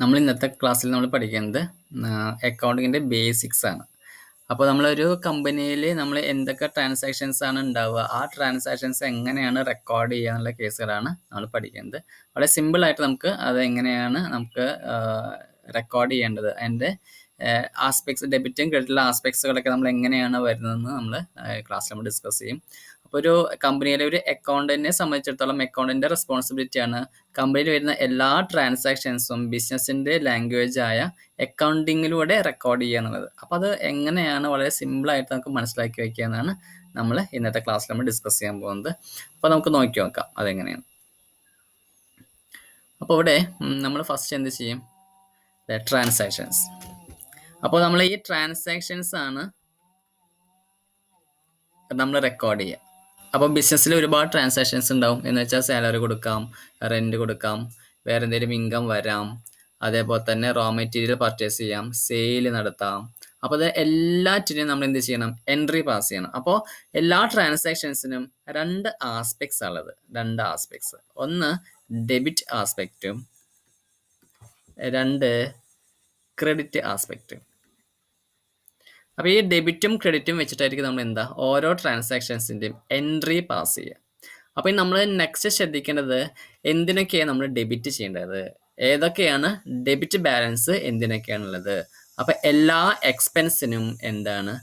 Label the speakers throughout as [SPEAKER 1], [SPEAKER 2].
[SPEAKER 1] നമ്മൾ ഇന്നത്തെ ക്ലാസ്സിൽ നമ്മൾ പഠിക്കുന്നത് അക്കൗണ്ടിങ്ങിൻ്റെ ബേസിക്സ് ആണ്. അപ്പോൾ നമ്മളൊരു കമ്പനിയിൽ നമ്മൾ എന്തൊക്കെ ട്രാൻസാക്ഷൻസ് ആണ് ഉണ്ടാവുക, ആ ട്രാൻസാക്ഷൻസ് എങ്ങനെയാണ് റെക്കോർഡ് ചെയ്യുക എന്നുള്ള കേസുകളാണ് നമ്മൾ പഠിക്കുന്നത്. വളരെ സിമ്പിളായിട്ട് നമുക്ക് അത് എങ്ങനെയാണ് നമുക്ക് റെക്കോർഡ് ചെയ്യേണ്ടത്, അതിൻ്റെ ആസ്പെക്ട്സ്, ഡെബിറ്റും ക്രെഡിറ്റുള്ള ആസ്പെക്ട്സുകളൊക്കെ നമ്മൾ എങ്ങനെയാണ് വരുന്നതെന്ന് നമ്മൾ ക്ലാസ്സിൽ നമ്മൾ ഡിസ്കസ് ചെയ്യും. അപ്പോൾ ഒരു കമ്പനിയിലെ ഒരു അക്കൗണ്ടന്റിനെ സംബന്ധിച്ചിടത്തോളം അക്കൗണ്ടന്റിന്റെ റെസ്പോൺസിബിലിറ്റിയാണ് കമ്പനിയിൽ വരുന്ന എല്ലാ ട്രാൻസാക്ഷൻസും ബിസിനസിന്റെ ലാംഗ്വേജ് ആയ അക്കൗണ്ടിങ്ങിലൂടെ റെക്കോർഡ് ചെയ്യുക എന്നുള്ളത്. അപ്പോൾ അത് എങ്ങനെയാണ് വളരെ സിമ്പിളായിട്ട് നമുക്ക് മനസ്സിലാക്കി വയ്ക്കുക എന്നാണ് നമ്മൾ ഇന്നത്തെ ക്ലാസ്സിൽ നമ്മൾ ഡിസ്കസ് ചെയ്യാൻ പോകുന്നത്. അപ്പോൾ നമുക്ക് നോക്കി നോക്കാം അതെങ്ങനെയാണ്. അപ്പോൾ ഇവിടെ നമ്മൾ ഫസ്റ്റ് എന്ത് ചെയ്യും, ട്രാൻസാക്ഷൻസ്. അപ്പോൾ നമ്മൾ ഈ ട്രാൻസാക്ഷൻസ് ആണ് നമ്മൾ റെക്കോർഡ് ചെയ്യുക. അപ്പോൾ ബിസിനസ്സിൽ ഒരുപാട് ട്രാൻസാക്ഷൻസ് ഉണ്ടാവും. എന്ന് വെച്ചാൽ സാലറി കൊടുക്കാം, റെൻറ്റ് കൊടുക്കാം, വേറെ എന്തെങ്കിലും ഇൻകം വരാം, അതേപോലെ തന്നെ റോ മെറ്റീരിയൽ പർച്ചേസ് ചെയ്യാം, സെയിൽ നടത്താം. അപ്പോൾ അത് എല്ലാറ്റിനും നമ്മൾ എന്ത് ചെയ്യണം, എൻട്രി പാസ് ചെയ്യണം. അപ്പോൾ എല്ലാ ട്രാൻസാക്ഷൻസിനും രണ്ട് ആസ്പെക്ട്സ് ഉള്ളത്, രണ്ട് ആസ്പെക്ട്സ്. ഒന്ന് ഡെബിറ്റ് ആസ്പെക്റ്റും രണ്ട് ക്രെഡിറ്റ് ആസ്പെക്റ്റും. അപ്പോൾ ഈ ഡെബിറ്റും ക്രെഡിറ്റും വെച്ചിട്ടായിരിക്കും നമ്മൾ എന്താ ഓരോ ട്രാൻസാക്ഷൻസിൻ്റെയും എൻട്രി പാസ് ചെയ്യുക. അപ്പോൾ നമ്മൾ നെക്സ്റ്റ് ശ്രദ്ധിക്കേണ്ടത് എന്തിനൊക്കെയാണ് നമ്മൾ ഡെബിറ്റ് ചെയ്യേണ്ടത്, ഏതൊക്കെയാണ് ഡെബിറ്റ് ബാലൻസ് എന്തിനൊക്കെയാണുള്ളത്. അപ്പോൾ എല്ലാ എക്സ്പെൻസിനും എന്താണ്,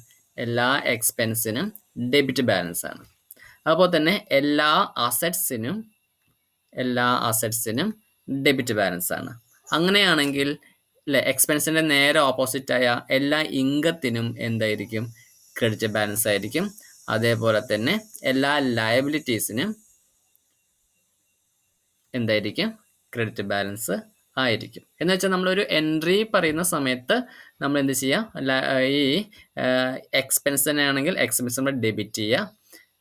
[SPEAKER 1] എല്ലാ എക്സ്പെൻസിനും ഡെബിറ്റ് ബാലൻസ് ആണ്. അതുപോലെ തന്നെ എല്ലാ അസറ്റ്സിനും ഡെബിറ്റ് ബാലൻസ് ആണ്. അങ്ങനെയാണെങ്കിൽ എക്സ്പെൻസിൻ്റെ നേരെ ഓപ്പോസിറ്റായ എല്ലാ ഇൻകത്തിനും എന്തായിരിക്കും, ക്രെഡിറ്റ് ബാലൻസ് ആയിരിക്കും. അതേപോലെ തന്നെ എല്ലാ ലയബിലിറ്റീസിനും എന്തായിരിക്കും, ക്രെഡിറ്റ് ബാലൻസ് ആയിരിക്കും. എന്ന് വെച്ചാൽ നമ്മളൊരു എൻട്രി പറയുന്ന സമയത്ത് നമ്മൾ എന്ത് ചെയ്യുക, ഈ എക്സ്പെൻസിനാണെങ്കിൽ എക്സ്പെൻസ് നമ്മൾ ഡെബിറ്റ് ചെയ്യുക.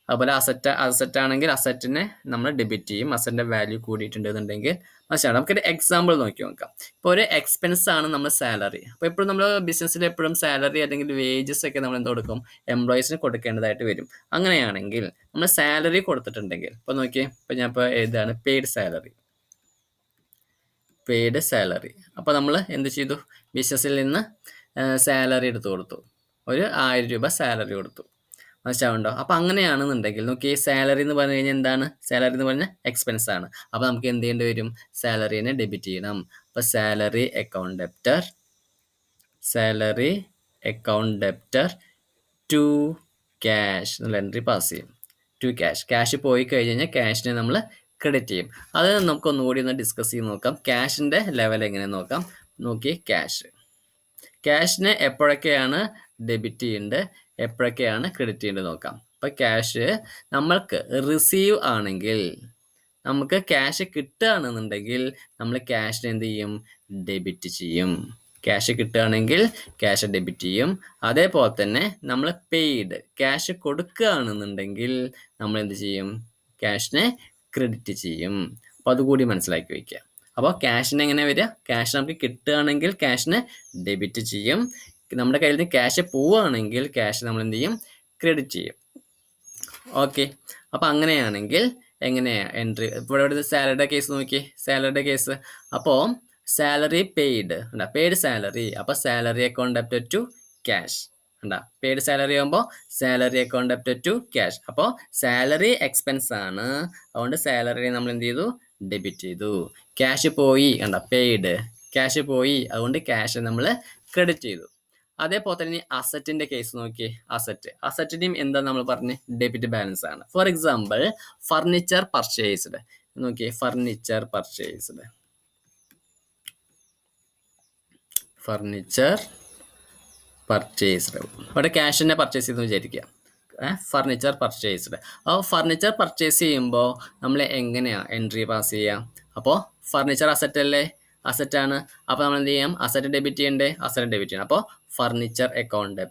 [SPEAKER 1] അതുപോലെ അസറ്റ് ആണെങ്കിൽ അസറ്റിനെ നമ്മൾ ഡെബിറ്റ് ചെയ്യും. അസറ്റിൻ്റെ വാല്യൂ കൂടിയിട്ടുണ്ടെന്നുണ്ടെങ്കിൽ മനസ്സിലാവും. നമുക്കൊരു എക്സാമ്പിൾ നോക്കാം. ഇപ്പോൾ ഒരു എക്സ്പെൻസ് ആണ് നമ്മൾ സാലറി. അപ്പോൾ എപ്പോഴും നമ്മൾ ബിസിനസ്സിൽ എപ്പോഴും സാലറി അല്ലെങ്കിൽ വേജസ് ഒക്കെ നമ്മൾ എന്ത് കൊടുക്കും, എംപ്ലോയീസിന് കൊടുക്കേണ്ടതായിട്ട് വരും. അങ്ങനെയാണെങ്കിൽ നമ്മൾ സാലറി കൊടുത്തിട്ടുണ്ടെങ്കിൽ ഇപ്പോൾ നോക്കിയേ, ഇപ്പോൾ ഞാൻ ഇപ്പോൾ എഴുതാണ് പെയ്ഡ് സാലറി. അപ്പോൾ നമ്മൾ എന്ത് ചെയ്തു, ബിസിനസ്സിൽ നിന്ന് സാലറി എടുത്തു കൊടുത്തു, ഒരു 1000 രൂപ സാലറി കൊടുത്തു. മനസ്സിലാവുണ്ടോ? അപ്പോൾ അങ്ങനെയാണെന്നുണ്ടെങ്കിൽ നോക്കി, സാലറി എന്ന് പറഞ്ഞു കഴിഞ്ഞാൽ എന്താണ്, സാലറി എന്ന് പറഞ്ഞാൽ എക്സ്പെൻസ് ആണ്. അപ്പോൾ നമുക്ക് എന്ത് ചെയ്യേണ്ടി വരും, സാലറീനെ ഡെബിറ്റ് ചെയ്യണം. അപ്പോൾ salary account debtor to cash എന്നുള്ള എൻട്രി പാസ് ചെയ്യും. ടു ക്യാഷ് പോയി കഴിഞ്ഞ് കഴിഞ്ഞാൽ ക്യാഷിനെ നമ്മൾ ക്രെഡിറ്റ് ചെയ്യും. അത് നമുക്ക് ഒന്നുകൂടി ഒന്ന് ഡിസ്കസ് ചെയ്ത് നോക്കാം. ക്യാഷിൻ്റെ ലെവൽ എങ്ങനെ നോക്കാം. നോക്കി, ക്യാഷിനെ എപ്പോഴൊക്കെയാണ് ഡെബിറ്റ് ചെയ്യേണ്ടത്, എപ്പോഴൊക്കെയാണ് ക്രെഡിറ്റ് ചെയ്യേണ്ടത് നോക്കാം. അപ്പോൾ ക്യാഷ് നമ്മൾക്ക് റിസീവ് ആണെങ്കിൽ, നമുക്ക് ക്യാഷ് കിട്ടുകയാണെന്നുണ്ടെങ്കിൽ നമ്മൾ ക്യാഷിനെ എന്ത് ചെയ്യും, ഡെബിറ്റ് ചെയ്യും. ക്യാഷ് കിട്ടുകയാണെങ്കിൽ ക്യാഷ് ഡെബിറ്റ് ചെയ്യും. അതേപോലെ തന്നെ നമ്മൾ പെയ്ഡ് ക്യാഷ് കൊടുക്കുകയാണെന്നുണ്ടെങ്കിൽ നമ്മൾ എന്ത് ചെയ്യും, ക്യാഷിനെ ക്രെഡിറ്റ് ചെയ്യും. അപ്പോൾ അതുകൂടി മനസ്സിലാക്കി വയ്ക്കുക. അപ്പോൾ ക്യാഷിന് എങ്ങനെ വരിക, ക്യാഷ് നമുക്ക് കിട്ടുകയാണെങ്കിൽ ക്യാഷിനെ ഡെബിറ്റ് ചെയ്യും. നമ്മുടെ കയ്യിൽ നിന്ന് ക്യാഷ് പോവുകയാണെങ്കിൽ ക്യാഷ് നമ്മൾ എന്ത് ചെയ്യും, ക്രെഡിറ്റ് ചെയ്യും. ഓക്കെ, അപ്പോൾ അങ്ങനെയാണെങ്കിൽ എങ്ങനെയാണ് എൻട്രി. ഇപ്പോൾ ഇവിടെ സാലറിയുടെ കേസ് നോക്കി, സാലറിയുടെ കേസ്. അപ്പോൾ സാലറി പെയ്ഡ് സാലറി. അപ്പോൾ salary account debtor to cash paid salary ആകുമ്പോൾ salary account debtor to cash. അപ്പോൾ സാലറി എക്സ്പെൻസ് ആണ്, അതുകൊണ്ട് സാലറി നമ്മൾ എന്ത് ചെയ്തു, ഡെബിറ്റ് ചെയ്തു. ക്യാഷ് പോയി, പെയ്ഡ് ക്യാഷ് പോയി, അതുകൊണ്ട് ക്യാഷ് നമ്മൾ ക്രെഡിറ്റ് ചെയ്തു. അതേപോലെ തന്നെ അസറ്റിൻ്റെ കേസ് നോക്കി, അസറ്റിൻ്റെയും എന്താ നമ്മൾ പറഞ്ഞ്, ഡെബിറ്റ് ബാലൻസ് ആണ്. ഫോർ എക്സാമ്പിൾ ഫർണിച്ചർ പർച്ചേസ്ഡ് നോക്കി, ഫർണിച്ചർ പർച്ചേസ്ഡ് ഇവിടെ ക്യാഷിനെ പർച്ചേസ് ചെയ്തെന്ന് വിചാരിക്കുക, ഫർണിച്ചർ പർച്ചേസ്ഡ്. അപ്പോൾ ഫർണിച്ചർ പർച്ചേസ് ചെയ്യുമ്പോൾ നമ്മൾ എങ്ങനെയാണ് എൻട്രി പാസ് ചെയ്യുക. അപ്പോൾ ഫർണിച്ചർ അസറ്റാണ്. അപ്പോൾ നമ്മൾ എന്ത് ചെയ്യാം, അസറ്റ് ഡെബിറ്റ് ചെയ്യണം. അപ്പോൾ ഫർണിച്ചർ അക്കൗണ്ട്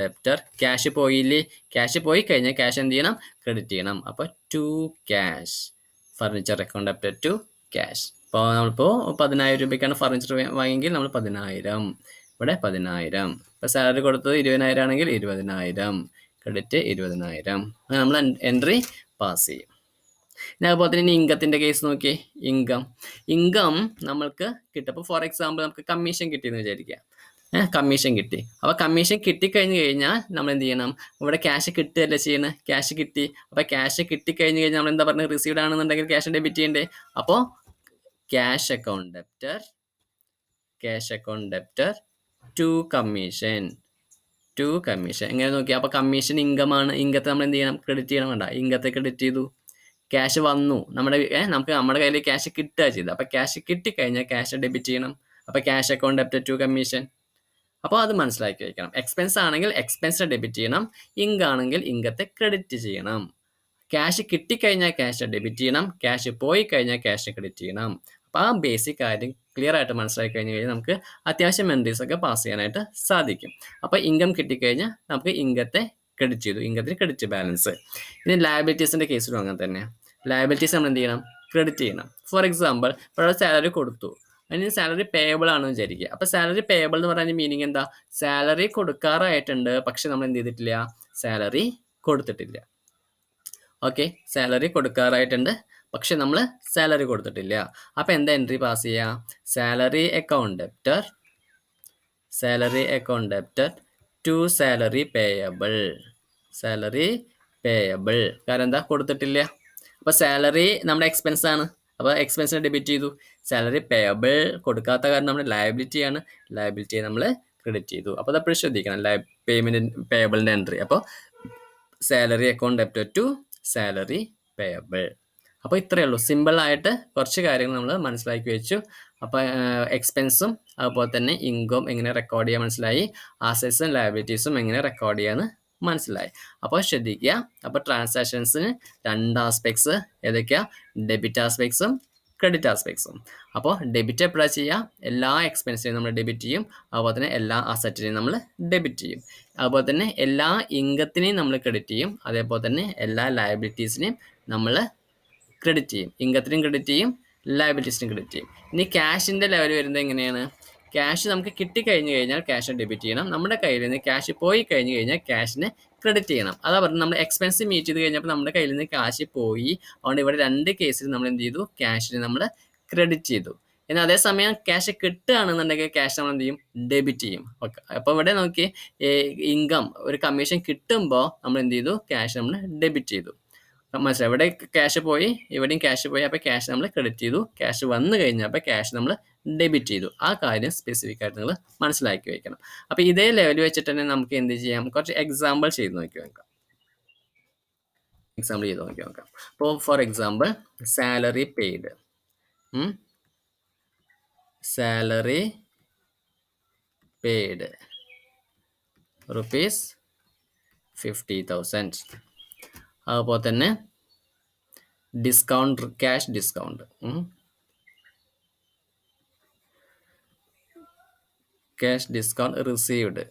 [SPEAKER 1] ഡെപ്റ്റർ ക്യാഷ് പോയില്ലേ, ക്യാഷ് പോയി കഴിഞ്ഞാൽ ക്യാഷ് എന്ത് ചെയ്യണം, ക്രെഡിറ്റ് ചെയ്യണം. അപ്പോൾ to cash, furniture account debtor to cash. അപ്പോൾ നമ്മളിപ്പോൾ 10,000 രൂപയ്ക്കാണ് ഫർണിച്ചർ വാങ്ങിയെങ്കിൽ നമ്മൾ 10,000, ഇവിടെ 10,000. ഇപ്പോൾ സാലറി കൊടുത്തത് 20,000 ആണെങ്കിൽ 20,000, ക്രെഡിറ്റ് 20,000. അങ്ങനെ നമ്മൾ എൻട്രി പാസ് ചെയ്യും. ഇനി അതുപോലെ തന്നെ ഇൻകത്തിൻ്റെ കേസ് നോക്കിയേ. ഇൻകം നമ്മൾക്ക് കിട്ടും. അപ്പോൾ ഫോർ എക്സാമ്പിൾ നമുക്ക് കമ്മീഷൻ കിട്ടിയെന്ന് വിചാരിക്കുക. കമ്മീഷൻ കിട്ടി. അപ്പോൾ കമ്മീഷൻ കിട്ടിക്കഴിഞ്ഞ് കഴിഞ്ഞാൽ നമ്മൾ എന്ത് ചെയ്യണം? ഇവിടെ ക്യാഷ് കിട്ടുകയല്ലേ ചെയ്യുന്നത്. ക്യാഷ് കിട്ടി. അപ്പോൾ ക്യാഷ് കിട്ടിക്കഴിഞ്ഞ് കഴിഞ്ഞാൽ നമ്മൾ എന്താ പറയുന്നത്? റിസീവ്ഡ് ആണെന്നുണ്ടെങ്കിൽ ക്യാഷ് ഡെബിറ്റ് ചെയ്യണ്ടേ. അപ്പോൾ cash account debtor to commission എങ്ങനെ നോക്കി? അപ്പോൾ കമ്മീഷൻ ഇൻകമാണ്. ഇൻകത്തെ നമ്മൾ എന്ത് ചെയ്യണം? ക്രെഡിറ്റ് ചെയ്യണം. വേണ്ട, ഇൻകത്തെ ക്രെഡിറ്റ് ചെയ്തു. ക്യാഷ് വന്നു നമുക്ക് നമ്മുടെ കയ്യിൽ ക്യാഷ് കിട്ടുക ചെയ്ത്. അപ്പോൾ ക്യാഷ് കിട്ടിക്കഴിഞ്ഞാൽ ക്യാഷ് ഡെബിറ്റ് ചെയ്യണം. അപ്പോൾ cash account debtor to commission. അപ്പോൾ അത് മനസ്സിലാക്കി വയ്ക്കണം. എക്സ്പെൻസ് ആണെങ്കിൽ എക്സ്പെൻസ് ഡെബിറ്റ് ചെയ്യണം. ആണെങ്കിൽ ഇൻകത്തെ ക്രെഡിറ്റ് ചെയ്യണം. ക്യാഷ് കിട്ടിക്കഴിഞ്ഞാൽ ക്യാഷ് ഡെബിറ്റ് ചെയ്യണം. ക്യാഷ് പോയി കഴിഞ്ഞാൽ ക്യാഷ് ക്രെഡിറ്റ് ചെയ്യണം. അപ്പോൾ ആ ബേസിക് കാര്യം ക്ലിയർ ആയിട്ട് മനസ്സിലാക്കി കഴിഞ്ഞ് കഴിഞ്ഞാൽ നമുക്ക് അത്യാവശ്യം എൻട്രീസ് ഒക്കെ പാസ് ചെയ്യാനായിട്ട് സാധിക്കും. അപ്പോൾ ഇൻകം കിട്ടിക്കഴിഞ്ഞാൽ നമുക്ക് ഇൻകത്തെ ക്രെഡിറ്റ് ചെയ്തു. ഇൻകത്തിന് ക്രെഡിറ്റ് ബാലൻസ്. ഇനി ലയബിലിറ്റീസിൻ്റെ കേസിലും അങ്ങനെ തന്നെ. ലയബിലിറ്റീസ് നമ്മൾ എന്ത് ചെയ്യണം? ക്രെഡിറ്റ് ചെയ്യണം. ഫോർ എക്സാമ്പിൾ ഇവിടെ സാലറി കൊടുത്തു. അതിന് സാലറി പേയബിൾ ആണെന്ന് വിചാരിക്കുക. അപ്പോൾ സാലറി പേയബിൾ എന്ന് പറയുന്ന മീനിങ് എന്താ? സാലറി കൊടുക്കാറായിട്ടുണ്ട്, പക്ഷെ നമ്മൾ എന്ത് ചെയ്തിട്ടില്ല? സാലറി കൊടുത്തിട്ടില്ല. ഓക്കെ, സാലറി കൊടുക്കാറായിട്ടുണ്ട്, പക്ഷെ നമ്മൾ സാലറി കൊടുത്തിട്ടില്ല. അപ്പോൾ എന്താ എൻട്രി പാസ് ചെയ്യുക? Salary account debtor to salary payable. കാരണം എന്താ? കൊടുത്തിട്ടില്ല. അപ്പോൾ സാലറി നമ്മുടെ എക്സ്പെൻസ് ആണ്. അപ്പോൾ എക്സ്പെൻസിനെ ഡെബിറ്റ് ചെയ്തു. സാലറി പേയബിൾ കൊടുക്കാത്ത കാരണം നമ്മുടെ ലയബിലിറ്റിയാണ്. ലയബിലിറ്റിയെ നമ്മൾ ക്രെഡിറ്റ് ചെയ്തു. അപ്പോൾ അത് ശ്രദ്ധിക്കണം, പേയബിളിൻ്റെ എൻട്രി. അപ്പോൾ salary account debtor to salary payable. അപ്പോൾ ഇത്രയേ ഉള്ളൂ. സിമ്പിളായിട്ട് കുറച്ച് കാര്യങ്ങൾ നമ്മൾ മനസ്സിലാക്കി വെച്ചു. അപ്പോൾ എക്സ്പെൻസും അതുപോലെ തന്നെ ഇൻകം എങ്ങനെ റെക്കോർഡ് ചെയ്യാൻ മനസ്സിലായി. അസറ്റ്സും ലയബിലിറ്റീസും എങ്ങനെ റെക്കോർഡ് ചെയ്യാമെന്ന് മനസ്സിലായി. അപ്പോൾ ശ്രദ്ധിക്കുക. അപ്പോൾ ട്രാൻസാക്ഷൻസിന് 2 ആസ്പെക്ട്സ് ഏതൊക്കെയാണ്? ഡെബിറ്റ് ആസ്പെക്ട്സും ക്രെഡിറ്റ് ആസ്പെക്ട്സും. അപ്പോൾ ഡെബിറ്റ് എപ്പോഴാണ് ചെയ്യുക? എല്ലാ എക്സ്പെൻസിനെയും നമ്മൾ ഡെബിറ്റ് ചെയ്യും. അതുപോലെ തന്നെ എല്ലാ അസറ്റിനെയും നമ്മൾ ഡെബിറ്റ് ചെയ്യും. അതുപോലെ തന്നെ എല്ലാ ഇൻകത്തിനെയും നമ്മൾ ക്രെഡിറ്റ് ചെയ്യും. അതേപോലെ തന്നെ എല്ലാ ലയബിലിറ്റീസിനെയും നമ്മൾ ക്രെഡിറ്റ് ചെയ്യും. ഇൻകത്തിനും ക്രെഡിറ്റ് ചെയ്യും, ലയബിലിറ്റീസിനും ക്രെഡിറ്റ് ചെയ്യും. ഇനി ക്യാഷിൻ്റെ ലെവൽ വരുന്നത് എങ്ങനെയാണ്? ക്യാഷ് നമുക്ക് കിട്ടിക്കഴിഞ്ഞ് കഴിഞ്ഞാൽ ക്യാഷ് ഡെബിറ്റ് ചെയ്യണം. നമ്മുടെ കയ്യിൽ നിന്ന് ക്യാഷ് പോയി കഴിഞ്ഞ് കഴിഞ്ഞാൽ ക്യാഷിനെ ക്രെഡിറ്റ് ചെയ്യണം. അതാ പറഞ്ഞത്, നമ്മൾ എക്സ്പെൻസ് മീറ്റ് ചെയ്ത് കഴിഞ്ഞപ്പോൾ നമ്മുടെ കയ്യിൽ നിന്ന് ക്യാഷ് പോയി. അതുകൊണ്ട് ഇവിടെ 2 കേസിൽ നമ്മൾ എന്ത് ചെയ്തു? ക്യാഷിനെ നമ്മൾ ക്രെഡിറ്റ് ചെയ്തു. എന്നാൽ അതേസമയം ക്യാഷ് കിട്ടുകയാണെന്നുണ്ടെങ്കിൽ ക്യാഷ് നമ്മൾ എന്ത് ചെയ്യും? ഡെബിറ്റ് ചെയ്യും. ഓക്കെ, അപ്പോൾ ഇവിടെ നോക്കി, ഇൻകം ഒരു കമ്മീഷൻ കിട്ടുമ്പോൾ നമ്മൾ എന്ത് ചെയ്തു? ക്യാഷ് നമ്മൾ ഡെബിറ്റ് ചെയ്തു. മനസ്സിലായി? ഇവിടെ ക്യാഷ് പോയി, ഇവിടെയും ക്യാഷ് പോയി. അപ്പോൾ ക്യാഷ് നമ്മൾ ക്രെഡിറ്റ് ചെയ്തു. ക്യാഷ് വന്നു കഴിഞ്ഞപ്പോൾ ക്യാഷ് നമ്മൾ ഡെബിറ്റ് ചെയ്തു. ആ കാര്യം സ്പെസിഫിക് ആയിട്ട് നിങ്ങൾ മനസ്സിലാക്കി വയ്ക്കണം. അപ്പോൾ ഇതേ ലെവൽ വെച്ചിട്ട് തന്നെ നമുക്ക് എന്ത് ചെയ്യാം? കുറച്ച് എക്സാമ്പിൾ ചെയ്ത് നോക്കി നോക്കാം. അപ്പോൾ ഫോർ എക്സാമ്പിൾ സാലറി പെയ്ഡ് ₹50,000. അതുപോലെ തന്നെ ക്യാഷ് ഡിസ്കൗണ്ട് റിസീവ്ഡ്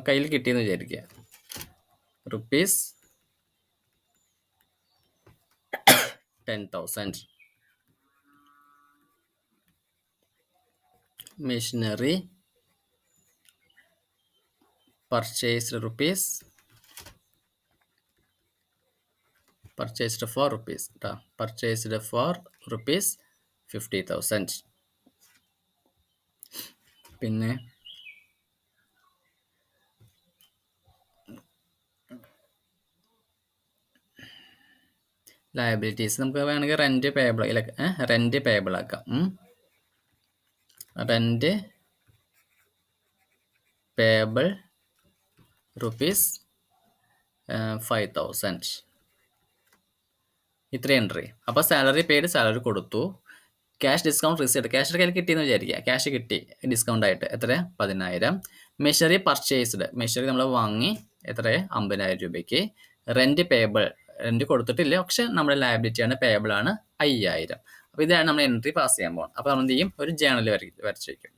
[SPEAKER 1] കയ്യിൽ കിട്ടിയെന്ന് വിചാരിക്കുക. ₹10,000. Machinery purchased for ₹50,000. പിന്നെ ലയബിലിറ്റീസ് നമുക്ക് വേണമെങ്കിൽ റെന്റ് പേയബിൾ ആക്കാം. Rent payable ₹5,000. ഇത്രയും എൻട്രി. അപ്പോൾ സാലറി പെയ്ഡ്, സാലറി കൊടുത്തു. ക്യാഷ് ഡിസ്കൗണ്ട് റിസീവ്ഡ്, ക്യാഷ് കയ്യിൽ കിട്ടിയെന്ന് വിചാരിക്കുക. ക്യാഷ് കിട്ടി ഡിസ്കൗണ്ട് ആയിട്ട്. എത്ര? 10,000. മെഷീനറി പർച്ചേസ്ഡ്, മെഷീനറി നമ്മൾ വാങ്ങി. എത്ര? 50,000 രൂപയ്ക്ക്. റെന്റ് പേയബിൾ, റെന്റ് കൊടുത്തിട്ടില്ല, പക്ഷെ നമ്മുടെ ലയബിലിറ്റിയാണ്, പേയബിൾ ആണ്, 5,000. അപ്പോൾ ഇതാണ് നമ്മൾ എൻട്രി പാസ് ചെയ്യാൻ പോകുന്നത്. അപ്പോൾ നമ്മൾ എന്ത് ചെയ്യും? ഒരു ജേണൽ വരച്ച് വയ്ക്കും.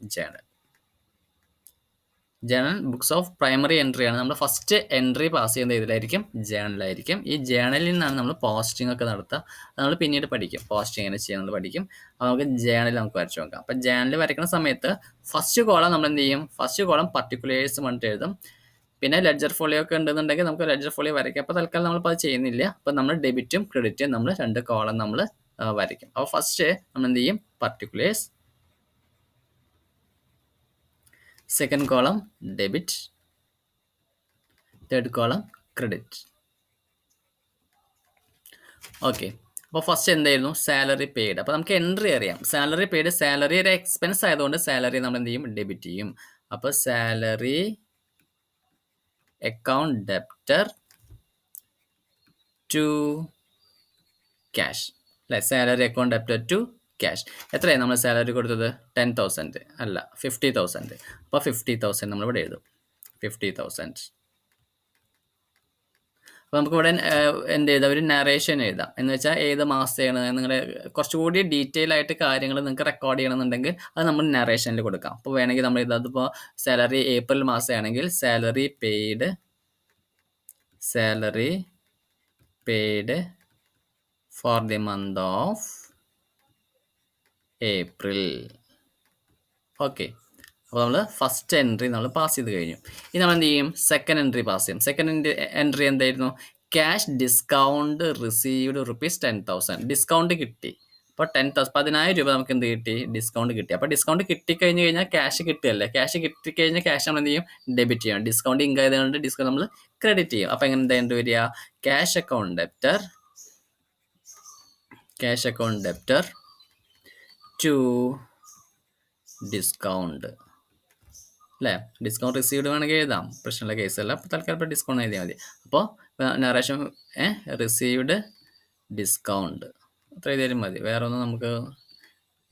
[SPEAKER 1] Journal books of primary entry ആണ്. നമ്മൾ ഫസ്റ്റ് എൻട്രി പാസ് ചെയ്യുന്നത് ഇതിലായിരിക്കും, ജേണലായിരിക്കും. ഈ ജേണലിൽ നിന്നാണ് നമ്മൾ പോസ്റ്റിംഗ് ഒക്കെ നടത്തുക. നമ്മൾ പിന്നീട് പഠിക്കും, പോസ്റ്റ് എങ്ങനെ ചെയ്യുന്നത് പഠിക്കും. അപ്പോൾ നമുക്ക് ജേണൽ നമുക്ക് വരച്ച് നോക്കാം. അപ്പോൾ ജേണൽ വരയ്ക്കുന്ന സമയത്ത് ഫസ്റ്റ് കോളം നമ്മൾ എന്ത് ചെയ്യും? ഫസ്റ്റ് കോളം പർട്ടിക്കുലേഴ്സ് പറഞ്ഞിട്ട് എഴുതും. പിന്നെ ലെഡ്ജർ ഫോളിയോ ഒക്കെ ഉണ്ടെന്നുണ്ടെങ്കിൽ നമുക്ക് ലെഡ്ജർ ഫോളിയോ വരയ്ക്കാം. അപ്പോൾ തൽക്കാലം നമ്മളിപ്പോൾ അത് ചെയ്യുന്നില്ല. അപ്പോൾ നമ്മൾ ഡെബിറ്റും ക്രെഡിറ്റും നമ്മൾ 2 കോളം നമ്മൾ വരയ്ക്കും. അപ്പോൾ ഫസ്റ്റ് നമ്മൾ എന്ത് ചെയ്യും? Particulars, second column debit, third column credit. Okay, അപ്പോൾ ഫസ്റ്റ് എന്തായിരുന്നു? Salary paid. അപ്പോൾ നമുക്ക് എൻട്രി അറിയാം. സാലറി പെയ്ഡ്, സാലറി ഒരു എക്സ്പെൻസ് ആയതുകൊണ്ട് സാലറി നമ്മൾ എന്ത് ചെയ്യും? ഡെബിറ്റ് ചെയ്യും. അപ്പോൾ salary account debtor to cash അല്ലേ? Salary account debtor to cash. എത്രയാണ് നമ്മൾ സാലറി കൊടുത്തത്? 10,000 അല്ല 50,000. അപ്പോൾ 50,000 നമ്മളിവിടെ എഴുതും. 50,000. അപ്പോൾ നമുക്കിവിടെ എന്ത് എഴുതാം? ഒരു നറേഷൻ എഴുതാം. എന്ന് വെച്ചാൽ ഏത് മാസമാണ് നിങ്ങളുടെ കുറച്ചുകൂടി ഡീറ്റെയിൽ ആയിട്ട് കാര്യങ്ങൾ നിങ്ങൾക്ക് റെക്കോർഡ് ചെയ്യണമെന്നുണ്ടെങ്കിൽ അത് നമ്മൾ നറേഷനിൽ കൊടുക്കാം. അപ്പോൾ വേണമെങ്കിൽ നമ്മൾ ഇത് അതിപ്പോൾ സാലറി ഏപ്രിൽ മാസമാണെങ്കിൽ salary paid for the month of April. Okay, അപ്പോൾ നമ്മൾ ഫസ്റ്റ് എൻട്രി നമ്മൾ പാസ് ചെയ്ത് കഴിഞ്ഞു. ഇനി നമ്മൾ എന്ത് ചെയ്യും? സെക്കൻഡ് എൻട്രി പാസ് ചെയ്യും. സെക്കൻഡ് എൻട്രി എന്തായിരുന്നു? Cash discount received ₹10,000. ഡിസ്കൗണ്ട് കിട്ടി. അപ്പോൾ 10,000 രൂപ നമുക്ക് എന്ത് കിട്ടി? ഡിസ്കൗണ്ട് കിട്ടി. അപ്പോൾ ഡിസ്കൗണ്ട് കിട്ടിക്കഴിഞ്ഞ് കഴിഞ്ഞാൽ ക്യാഷ് കിട്ടുകയല്ലേ? ക്യാഷ് കിട്ടിക്കഴിഞ്ഞാൽ ക്യാഷ് നമ്മൾ എന്ത് ചെയ്യും? ഡെബിറ്റ് ചെയ്യണം. ഡിസ്കൗണ്ട് ഇൻകം ആയതുകൊണ്ട് ഡിസ്കൗണ്ട് നമ്മൾ ക്രെഡിറ്റ് ചെയ്യും. അപ്പോൾ എങ്ങനെ എന്താ വരിക? Cash account debtor to discount അല്ലേ? ഡിസ്കൗണ്ട് റിസീവ്ഡ് വേണമെങ്കിൽ എഴുതാം, പ്രശ്നമുള്ള കേസല്ല. അപ്പോൾ തൽക്കാലം ഡിസ്കൗണ്ട് എഴുതിയാൽ മതി. അപ്പോൾ നറേഷൻ റിസീവ്ഡ് ഡിസ്കൗണ്ട് അത്ര എഴുതിയാലും മതി, വേറെ ഒന്നും നമുക്ക്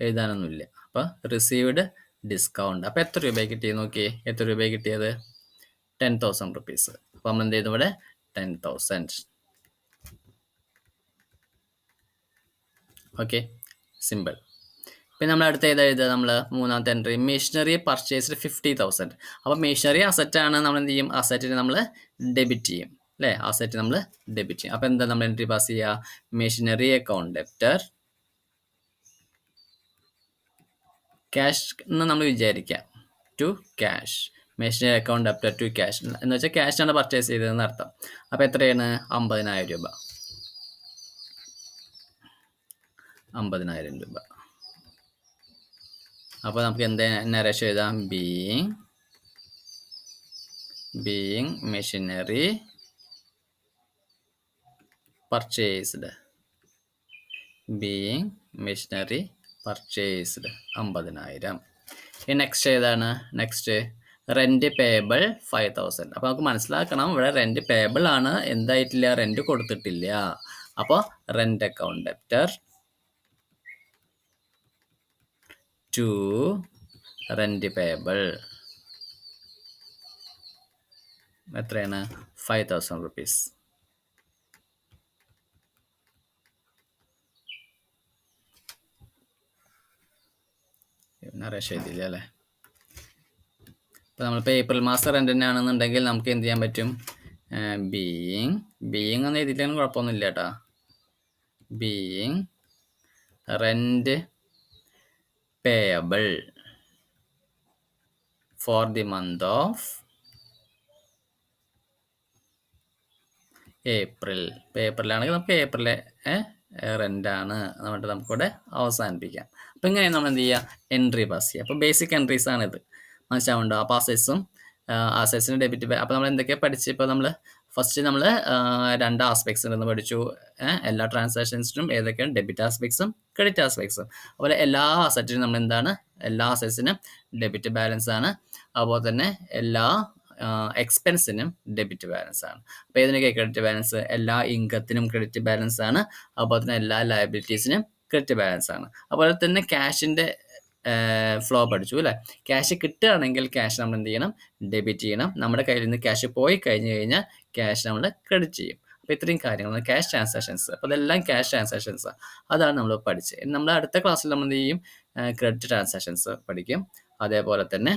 [SPEAKER 1] എഴുതാനൊന്നുമില്ല. അപ്പോൾ റിസീവ്ഡ് ഡിസ്കൗണ്ട്. അപ്പോൾ എത്ര രൂപ കിട്ടിയത് നോക്കി? എത്ര രൂപ കിട്ടിയത്? 10,000 റുപ്പീസ്. അപ്പോൾ നമ്മൾ എന്ത് ചെയ്തു? ഇവിടെ 10,000. Okay, simple. പിന്നെ നമ്മൾ അടുത്ത ഏതാ എഴുതുക? നമ്മൾ മൂന്നാമത്തെ എൻട്രി മെഷീനറി പർച്ചേസ്ഡ് 50,000. അപ്പോൾ മെഷീനറി അസറ്റാണ്. നമ്മൾ എന്ത് ചെയ്യും? അസറ്റിന് നമ്മൾ ഡെബിറ്റ് ചെയ്യും അല്ലേ? അസറ്റ് നമ്മൾ ഡെബിറ്റ് ചെയ്യും. അപ്പോൾ എന്താ നമ്മൾ എൻട്രി പാസ് ചെയ്യുക? മെഷീനറി അക്കൗണ്ട് ഡെപ്റ്റർ ക്യാഷ് എന്ന് നമ്മൾ വിചാരിക്കാം, to cash. Machinery account debtor to cash എന്ന് വെച്ചാൽ ക്യാഷാണ് പർച്ചേസ് ചെയ്തതെന്ന് അർത്ഥം. അപ്പോൾ എത്രയാണ്? 50,000 രൂപ. 50,000 രൂപ. അപ്പോൾ നമുക്ക് എന്താ നറേഷൻ എഴുതാം? Being machinery purchased 50,000. ഈ നെക്സ്റ്റ് ഏതാണ്? Next rent payable 5,000. അപ്പോൾ നമുക്ക് മനസ്സിലാക്കണം, ഇവിടെ റെൻറ്റ് പേബിൾ ആണ്, എന്തായിട്ടില്ല? റെൻറ്റ് കൊടുത്തിട്ടില്ല. അപ്പോൾ rent account debtor to rent payable എത്രയാണ്? 5,000 റുപ്പീസ്. നറേഷൻ എഴുതിയില്ല അല്ലേ? ഇപ്പോൾ നമ്മളിപ്പോൾ ഏപ്രിൽ മാസം റെൻ്റ് തന്നെയാണെന്നുണ്ടെങ്കിൽ നമുക്ക് എന്ത് ചെയ്യാൻ പറ്റും? ബീയിങ് ഒന്നും എഴുതിയിട്ടാണ് കുഴപ്പമൊന്നുമില്ല കേട്ടോ. Being rent payable four the month of April. ഇപ്പോൾ ഏപ്രിലാണെങ്കിൽ നമുക്ക് ഏപ്രിലെ റെൻ്റാണ് എന്നിട്ട് നമുക്കിവിടെ അവസാനിപ്പിക്കാം. അപ്പോൾ ഇങ്ങനെയാണ് നമ്മൾ എന്ത് ചെയ്യുക? എൻട്രി പാസ് ചെയ്യുക. അപ്പോൾ ബേസിക് എൻട്രീസ് ആണിത്, മനസ്സിലാവുന്നുണ്ടോ? അപ്പോൾ അസറ്റ്സിന് ഡെബിറ്റ്. അപ്പോൾ നമ്മൾ എന്തൊക്കെയാണ് പഠിച്ച്? ഇപ്പോൾ നമ്മൾ ഫസ്റ്റ് നമ്മൾ 2 ആസ്പെക്ട്സ് ഉണ്ടെന്ന് പഠിച്ചു. എല്ലാ ട്രാൻസാക്ഷൻസിനും ഏതൊക്കെയാണ്? ഡെബിറ്റ് ആസ്പെക്ട്സും ക്രെഡിറ്റ് ആസ്പെക്ട്സും. അതുപോലെ എല്ലാ അസറ്റിനും നമ്മൾ എന്താണ്? എല്ലാ അസറ്റ്സിനും ഡെബിറ്റ് ബാലൻസ് ആണ്. അതുപോലെ തന്നെ എല്ലാ എക്സ്പെൻസിനും ഡെബിറ്റ് ബാലൻസ് ആണ്. അപ്പോൾ ഏതിനൊക്കെ ക്രെഡിറ്റ് ബാലൻസ്? എല്ലാ ഇൻകത്തിനും ക്രെഡിറ്റ് ബാലൻസ് ആണ്. അതുപോലെ തന്നെ എല്ലാ ലയബിലിറ്റീസിനും ക്രെഡിറ്റ് ബാലൻസ് ആണ്. അതുപോലെ തന്നെ ക്യാഷിൻ്റെ ഫ്ലോ പഠിച്ചു അല്ലേ? ക്യാഷ് കിട്ടുകയാണെങ്കിൽ ക്യാഷ് നമ്മൾ എന്ത് ചെയ്യണം? ഡെബിറ്റ് ചെയ്യണം. നമ്മുടെ കയ്യിൽ നിന്ന് ക്യാഷ് പോയി കഴിഞ്ഞ് കഴിഞ്ഞാൽ ക്യാഷ് നമ്മൾ ക്രെഡിറ്റ് ചെയ്യും. അപ്പോൾ ഇത്രയും കാര്യങ്ങളാണ് ക്യാഷ് ട്രാൻസാക്ഷൻസ്. അപ്പോൾ അതെല്ലാം ക്യാഷ് ട്രാൻസാക്ഷൻസാണ്. അതാണ് നമ്മൾ പഠിച്ചത്. നമ്മൾ അടുത്ത ക്ലാസ്സിൽ നമ്മൾ എന്ത് ചെയ്യും? ക്രെഡിറ്റ് ട്രാൻസാക്ഷൻസ് പഠിക്കും. അതേപോലെ തന്നെ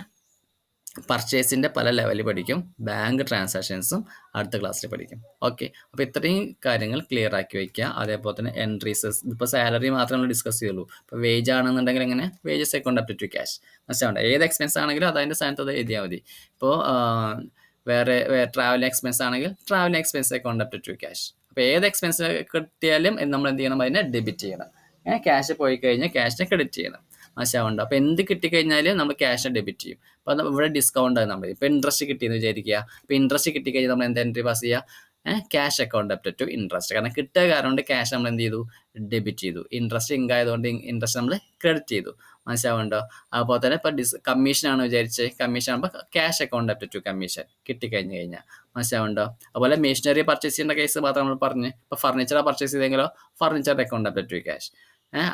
[SPEAKER 1] പർച്ചേസിൻ്റെ പല ലെവലിൽ പഠിക്കും. ബാങ്ക് ട്രാൻസാക്ഷൻസും അടുത്ത ക്ലാസ്സിൽ പഠിക്കും. ഓക്കെ, അപ്പോൾ ഇത്രയും കാര്യങ്ങൾ ക്ലിയർ ആക്കി വയ്ക്കുക. അതേപോലെ തന്നെ എൻട്രീസ്, ഇപ്പോൾ സാലറി മാത്രമേ നമ്മൾ ഡിസ്കസ് ചെയ്യുള്ളൂ. ഇപ്പോൾ വേജ് ആണെന്നുണ്ടെങ്കിൽ എങ്ങനെ? വേജസ് അക്കൗണ്ട് അപ്റ്റ് ടു ക്യാഷ്. മനസ്സിലാവണ്ട? ഏത് എക്സ്പെൻസ് ആണെങ്കിലും അതിൻ്റെ സ്ഥാനത്ത് അത് എഴുതിയാൽ മതി. ഇപ്പോൾ വേറെ ട്രാവൽ എക്സ്പെൻസ് ആണെങ്കിൽ travel expense account debit to cash. അപ്പോൾ ഏത് എക്സ്പെൻസ് കിട്ടിയാലും നമ്മൾ എന്ത് ചെയ്യണം, അതിനെ ഡെബിറ്റ് ചെയ്യണം. ക്യാഷ് പോയി കഴിഞ്ഞാൽ ക്യാഷിനെ ക്രെഡിറ്റ് ചെയ്യണം. മനസ്സിലാവുന്നുണ്ടോ? അപ്പോൾ എന്ത് കിട്ടിക്കഴിഞ്ഞാലും നമ്മൾ ക്യാഷിനെ ഡെബിറ്റ് ചെയ്യും. അപ്പോൾ ഇവിടെ ഡിസ്കൗണ്ട് ആണ് നമ്മൾ. ഇപ്പോൾ ഇൻട്രസ്റ്റ് കിട്ടിയെന്ന് വിചാരിക്കുക. അപ്പോൾ ഇൻട്രസ്റ്റ് കിട്ടിക്കഴിഞ്ഞാൽ നമ്മൾ എന്ത് എൻട്രി പാസ് ചെയ്യുക? Cash account debit to interest. കാരണം കിട്ടുക കാരണം കൊണ്ട് ക്യാഷ് നമ്മൾ എന്ത് ചെയ്തു? ഡെബിറ്റ് ചെയ്തു. ഇൻട്രസ്റ്റ് ഇൻകായതുകൊണ്ട് ഇൻട്രസ്റ്റ് നമ്മൾ ക്രെഡിറ്റ് ചെയ്തു. മനസ്സിലാവുന്നുണ്ടോ? അതുപോലെ തന്നെ ഇപ്പോൾ കമ്മീഷൻ ആണ് വിചാരിച്ച്, കമ്മീഷൻ ആകുമ്പോൾ cash account debit to commission കിട്ടിക്കഴിഞ്ഞ് കഴിഞ്ഞാൽ. മനസ്സിലാവുന്നുണ്ടോ? അതുപോലെ മെഷീനറി പർച്ചേസ് ചെയ്യേണ്ട കേസ് മാത്രം നമ്മൾ പറഞ്ഞ്. ഇപ്പോൾ ഫർണിച്ചർ പർച്ചേസ് ചെയ്തെങ്കിലോ furniture account debit to cash.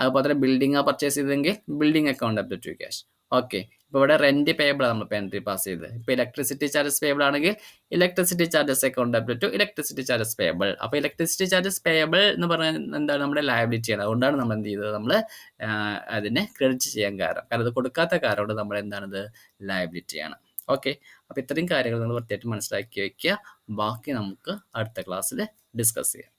[SPEAKER 1] അതുപോലെ തന്നെ ബിൽഡിംഗ് പർച്ചേസ് ചെയ്തെങ്കിൽ building account debit to cash. Okay. ഇപ്പോൾ ഇവിടെ റെന്റ് പേയബിൾ ആണ് നമ്മളിപ്പോൾ എൻട്രി പാസ് ചെയ്തത്. ഇപ്പോൾ ഇലക്ട്രിസിറ്റി ചാർജസ് പേയബിൾ ആണെങ്കിൽ electricity charges account debit to electricity charges payable. അപ്പോൾ ഇലക്ട്രിസിറ്റി ചാർജസ് പേയബിൾ എന്ന് പറയുന്നത് എന്താണ്? നമ്മുടെ ലയബിലിറ്റി ആണ്. അതുകൊണ്ടാണ് നമ്മൾ എന്ത് ചെയ്തത്? നമ്മൾ അതിനെ ക്രെഡിറ്റ് ചെയ്യാൻ കാരണം അത് കൊടുക്കാത്ത കാരണം കൊണ്ട് നമ്മൾ എന്താണത്? ലയബിലിറ്റി ആണ്. ഓക്കെ. അപ്പോൾ ഇത്രയും കാര്യങ്ങൾ നിങ്ങൾ വൃത്തിയായിട്ട് മനസ്സിലാക്കി വയ്ക്കുക. ബാക്കി നമുക്ക് അടുത്ത ക്ലാസ്സിൽ ഡിസ്കസ് ചെയ്യാം.